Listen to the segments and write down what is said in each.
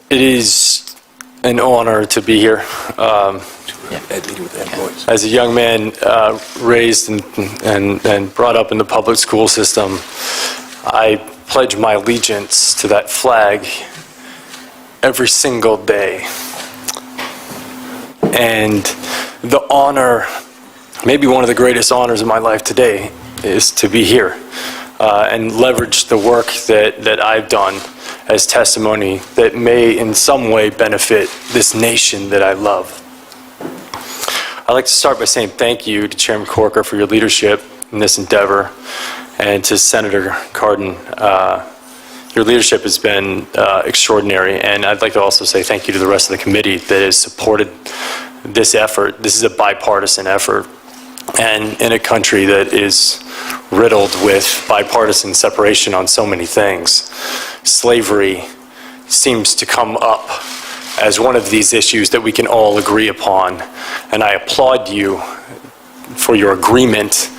It is an honor to be here. As a young man raised and brought up in the public school system, I pledge my allegiance to that flag every single day. And the honor, maybe one of the greatest honors of my life today, is to be here and leverage the work that I've done as testimony that may in some way benefit this nation that I love. I'd like to start by saying thank you to Chairman Corker for your leadership in this endeavor, and to Senator Cardin. Your leadership has been extraordinary, and I'd like to also say thank you to the rest of the committee that has supported this effort. This is a bipartisan effort, and in a country that is riddled with bipartisan separation on so many things, slavery seems to come up as one of these issues that we can all agree upon. And I applaud you for your agreement,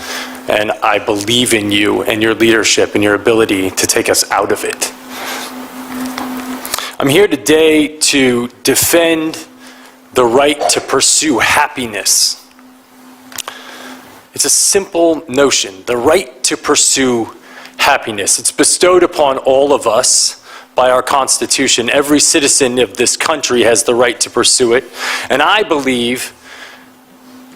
and I believe in you and your leadership and your ability to take us out of it. I'm here today to defend the right to pursue happiness. It's a simple notion, the right to pursue happiness. It's bestowed upon all of us by our Constitution. Every citizen of this country has the right to pursue it. And I believe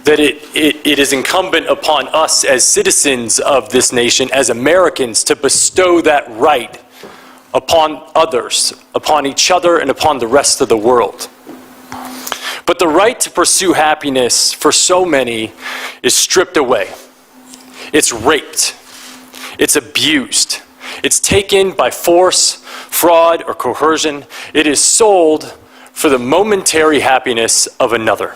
that it is incumbent upon us as citizens of this nation, as Americans, to bestow that right upon others, upon each other, and upon the rest of the world. But the right to pursue happiness for so many is stripped away. It's raped. It's abused. It's taken by force, fraud, or coercion. It is sold for the momentary happiness of another.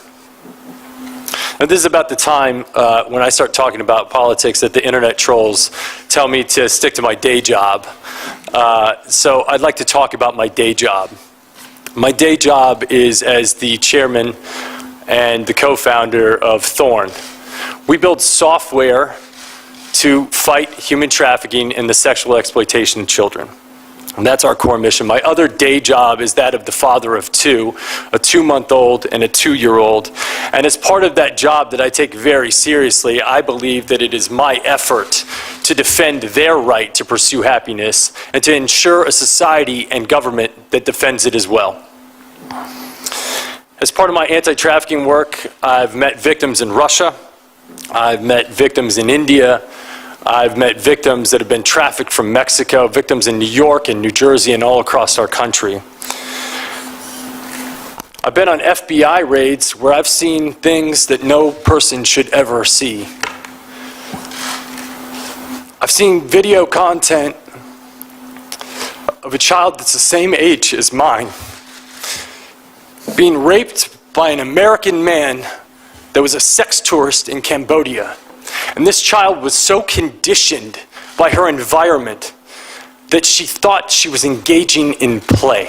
Now, this is about the time when I start talking about politics that the internet trolls tell me to stick to my day job. So I'd like to talk about my day job. My day job is as the chairman and the co-founder of Thorn. We build software to fight human trafficking and the sexual exploitation of children. And that's our core mission. My other day job is that of the father of two, a 2-month-old and a 2-year-old. And as part of that job that I take very seriously, I believe that it is my effort to defend their right to pursue happiness and to ensure a society and government that defends it as well. As part of my anti-trafficking work, I've met victims in Russia. I've met victims in India. I've met victims that have been trafficked from Mexico, victims in New York and New Jersey and all across our country. I've been on FBI raids where I've seen things that no person should ever see. I've seen video content of a child that's the same age as mine being raped by an American man that was a sex tourist in Cambodia. And this child was so conditioned by her environment that she thought she was engaging in play.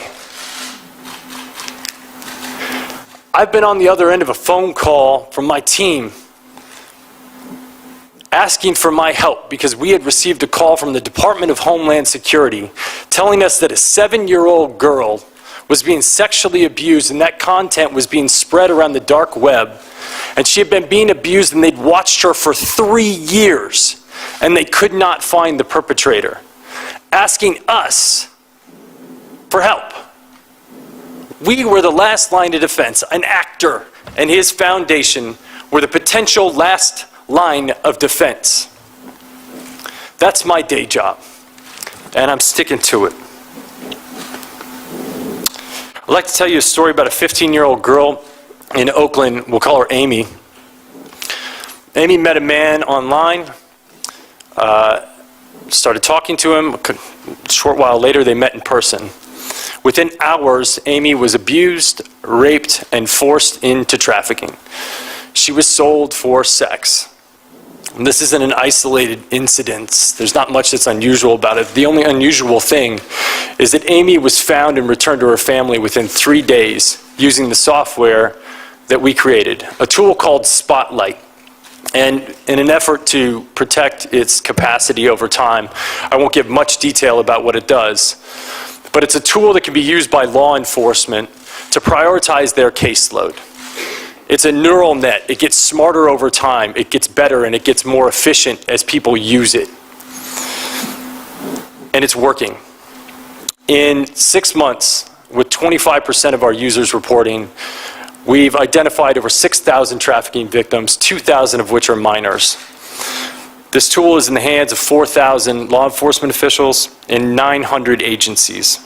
I've been on the other end of a phone call from my team asking for my help because we had received a call from the Department of Homeland Security telling us that a 7-year-old girl was being sexually abused, and that content was being spread around the dark web. And she had been being abused, and they'd watched her for 3 years, and they could not find the perpetrator, asking us for help. We were the last line of defense. An actor and his foundation were the potential last line of defense. That's my day job, and I'm sticking to it. I'd like to tell you a story about a 15-year-old girl in Oakland. We'll call her Amy. Amy met a man online, started talking to him. A short while later, they met in person. Within hours, Amy was abused, raped, and forced into trafficking. She was sold for sex. And this isn't an isolated incident. There's not much that's unusual about it. The only unusual thing is that Amy was found and returned to her family within 3 days using the software that we created, a tool called Spotlight. And in an effort to protect its capacity over time, I won't give much detail about what it does. but it's a tool that can be used by law enforcement to prioritize their caseload. It's a neural net. It gets smarter over time. It gets better, and it gets more efficient as people use it. And it's working. In 6 months, with 25% of our users reporting, we've identified over 6,000 trafficking victims, 2,000 of which are minors. This tool is in the hands of 4,000 law enforcement officials and 900 agencies.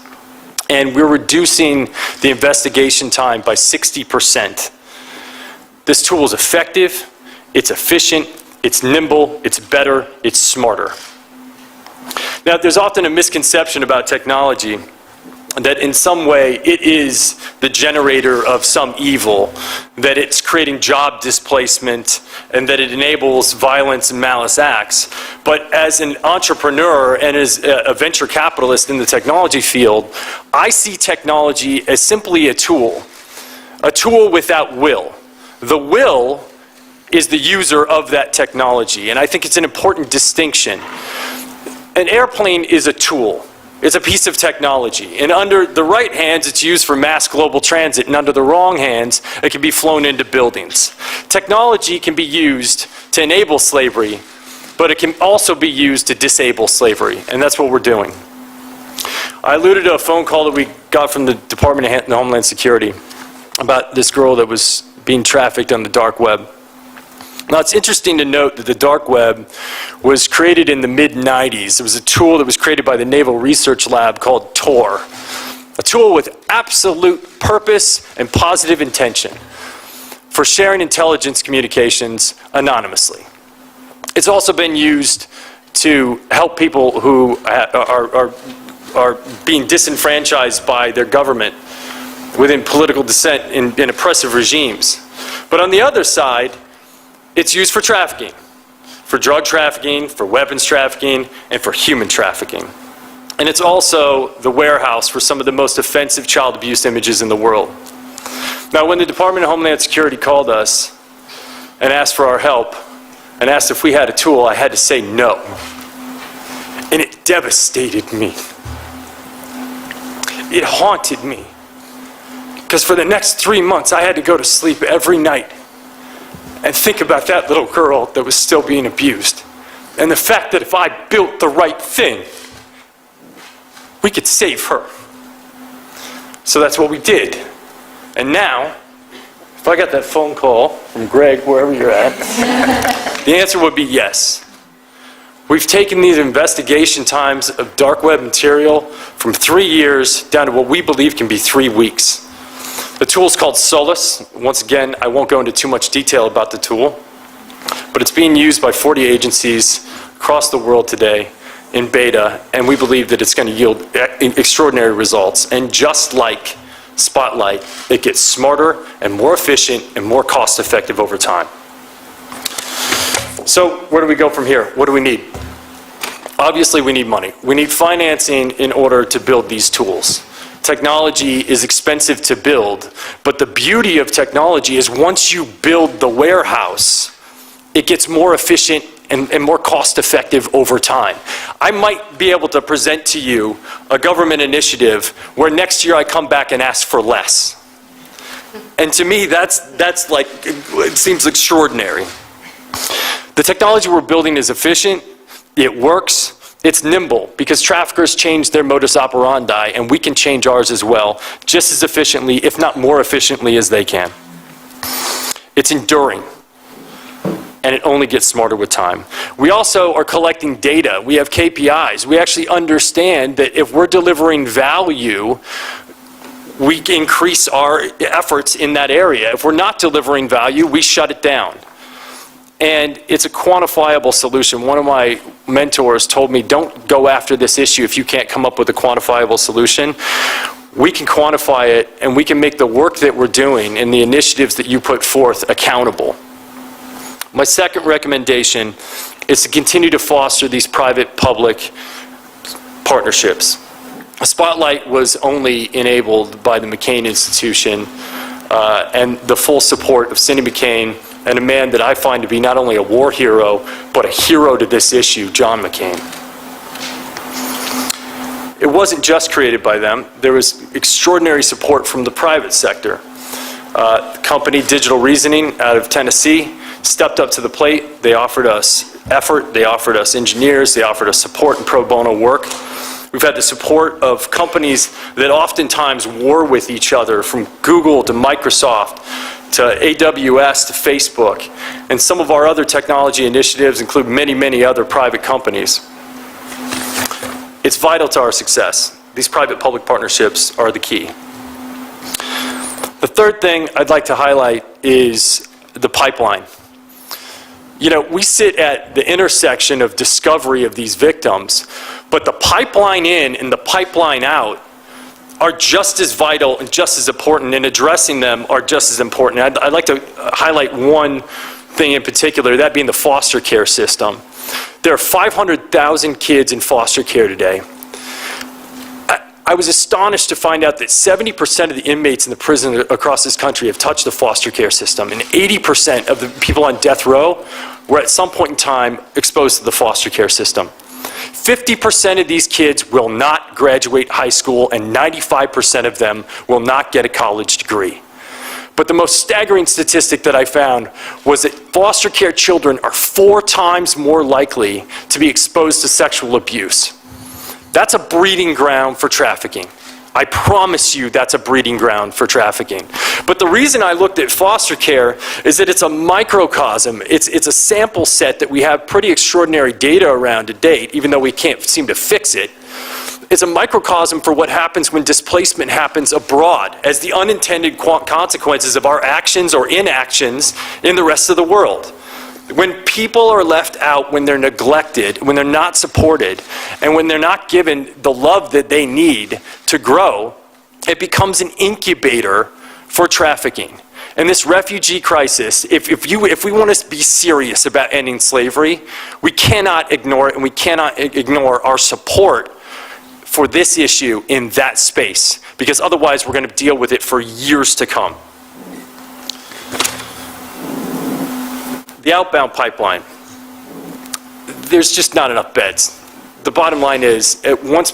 And we're reducing the investigation time by 60%. This tool is effective, it's efficient, it's nimble, it's better, it's smarter. Now, there's often a misconception about technology that in some way it is the generator of some evil, that it's creating job displacement, and that it enables violence and malice acts. But as an entrepreneur and as a venture capitalist in the technology field, I see technology as simply a tool without will. The will is the user of that technology, and I think it's an important distinction. An airplane is a tool. It's a piece of technology, and under the right hands, it's used for mass global transit, and under the wrong hands, it can be flown into buildings. Technology can be used to enable slavery, but it can also be used to disable slavery, and that's what we're doing. I alluded to a phone call that we got from the Department of Homeland Security about this girl that was being trafficked on the dark web. Now, it's interesting to note that the dark web was created in the mid-90s. It was a tool that was created by the Naval Research Lab called Tor, a tool with absolute purpose and positive intention for sharing intelligence communications anonymously. It's also been used to help people who are being disenfranchised by their government within political dissent in oppressive regimes. But on the other side, it's used for trafficking, for drug trafficking, for weapons trafficking, and for human trafficking. And it's also the warehouse for some of the most offensive child abuse images in the world. Now, when the Department of Homeland Security called us and asked for our help and asked if we had a tool, I had to say no. And it devastated me. It haunted me. Because for the next 3 months, I had to go to sleep every night and think about that little girl that was still being abused. And the fact that if I built the right thing, we could save her. So that's what we did. And now, if I got that phone call from Greg, wherever you're at, the answer would be yes. We've taken these investigation times of dark web material from 3 years down to what we believe can be 3 weeks. The tool is called Solus. Once again, I won't go into too much detail about the tool, but it's being used by 40 agencies across the world today in beta, and we believe that it's going to yield extraordinary results. And just like Spotlight, it gets smarter and more efficient and more cost-effective over time. So where do we go from here? What do we need? Obviously, we need money. We need financing in order to build these tools. Technology is expensive to build, but the beauty of technology is once you build the warehouse, it gets more efficient and more cost-effective over time. I might be able to present to you a government initiative where next year I come back and ask for less. And to me, that's like, it seems extraordinary. The technology we're building is efficient, it works, it's nimble, because traffickers change their modus operandi, and we can change ours as well, just as efficiently, if not more efficiently, as they can. It's enduring, and it only gets smarter with time. We also are collecting data. We have KPIs. We actually understand that if we're delivering value, we increase our efforts in that area. If we're not delivering value, we shut it down. And it's a quantifiable solution. One of my mentors told me, don't go after this issue if you can't come up with a quantifiable solution. We can quantify it, and we can make the work that we're doing and the initiatives that you put forth accountable. My second recommendation is to continue to foster these private-public partnerships. Spotlight was only enabled by the McCain Institution and the full support of Cindy McCain and a man that I find to be not only a war hero, but a hero to this issue, John McCain. it wasn't just created by them. There was extraordinary support from the private sector. The company Digital Reasoning out of Tennessee stepped up to the plate. They offered us effort, they offered us engineers, they offered us support and pro bono work. We've had the support of companies that oftentimes war with each other, from Google to Microsoft to AWS to Facebook. And some of our other technology initiatives include many, many other private companies. It's vital to our success. These private-public partnerships are the key. The third thing I'd like to highlight is the pipeline. You know, we sit at the intersection of discovery of these victims, but the pipeline in and the pipeline out are just as vital and just as important, and addressing them are just as important. I'd like to highlight one thing in particular, that being the foster care system. There are 500,000 kids in foster care today. I was astonished to find out that 70% of the inmates in the prison across this country have touched the foster care system, and 80% of the people on death row were at some point in time exposed to the foster care system. 50% of these kids will not graduate high school, and 95% of them will not get a college degree. But the most staggering statistic that I found was that foster care children are 4 times more likely to be exposed to sexual abuse. That's a breeding ground for trafficking. I promise you that's a breeding ground for trafficking. But the reason I looked at foster care is that it's a microcosm. It's a sample set that we have pretty extraordinary data around to date, even though we can't seem to fix it. It's a microcosm for what happens when displacement happens abroad, as the unintended consequences of our actions or inactions in the rest of the world. When people are left out, when they're neglected, when they're not supported, and when they're not given the love that they need to grow, it becomes an incubator for trafficking. And this refugee crisis, if we want to be serious about ending slavery, we cannot ignore it, and we cannot ignore our support for this issue in that space, because otherwise we're going to deal with it for years to come. The outbound pipeline, there's just not enough beds. The bottom line is, once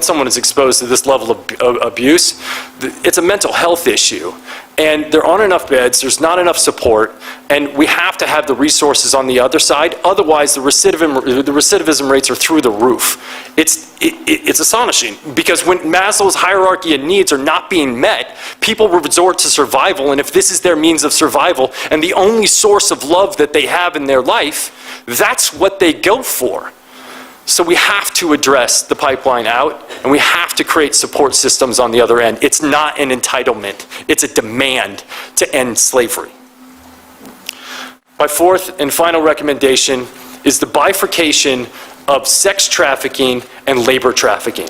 someone is exposed to this level of abuse, it's a mental health issue. And there aren't enough beds, there's not enough support, and we have to have the resources on the other side. Otherwise, the recidivism rates are through the roof. It's astonishing, because when Maslow's hierarchy of needs are not being met, people resort to survival, and if this is their means of survival and the only source of love that they have in their life, that's what they go for. So we have to address the pipeline out, and we have to create support systems on the other end. It's not an entitlement, it's a demand to end slavery. My fourth and final recommendation is the bifurcation of sex trafficking and labor trafficking.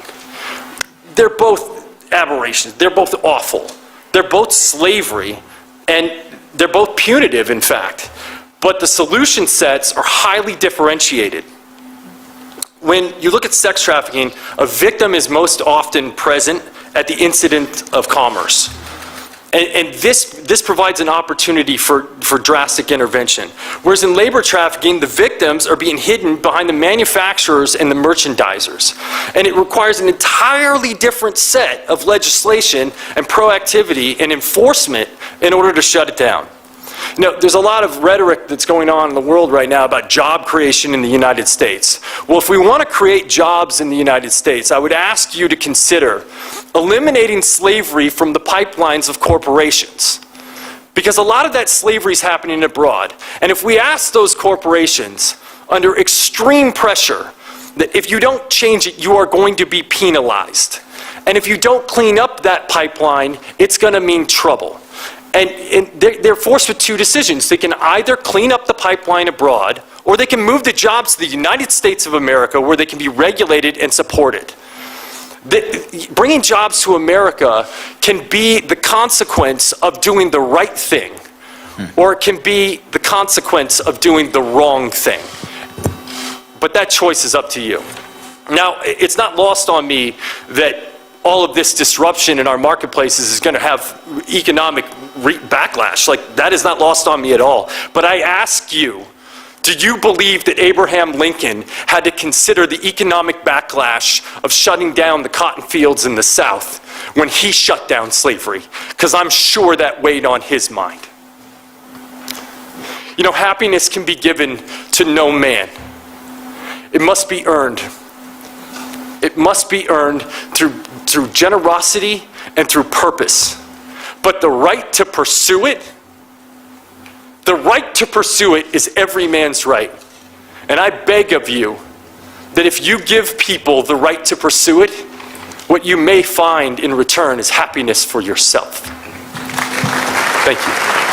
They're both aberrations, they're both awful. They're both slavery, and they're both punitive, in fact. But the solution sets are highly differentiated. When you look at sex trafficking, a victim is most often present at the incident of commerce. And this provides an opportunity for drastic intervention. Whereas in labor trafficking, the victims are being hidden behind the manufacturers and the merchandisers. And it requires an entirely different set of legislation and proactivity and enforcement in order to shut it down. Now, there's a lot of rhetoric that's going on in the world right now about job creation in the United States. Well, if we want to create jobs in the United States, I would ask you to consider eliminating slavery from the pipelines of corporations. Because a lot of that slavery is happening abroad. And if we ask those corporations, under extreme pressure, that if you don't change it, you are going to be penalized. And if you don't clean up that pipeline, it's going to mean trouble. And they're forced with 2 decisions. They can either clean up the pipeline abroad, or they can move the jobs to the United States of America, where they can be regulated and supported. Bringing jobs to America can be the consequence of doing the right thing, or it can be the consequence of doing the wrong thing. But that choice is up to you. Now, it's not lost on me that all of this disruption in our marketplaces is going to have economic backlash. Like, that is not lost on me at all. But I ask you Do you believe that Abraham Lincoln had to consider the economic backlash of shutting down the cotton fields in the South when he shut down slavery? Because I'm sure that weighed on his mind. You know, happiness can be given to no man. It must be earned. It must be earned through generosity and through purpose. But the right to pursue it, is every man's right. And I beg of you that if you give people the right to pursue it, what you may find in return is happiness for yourself. Thank you.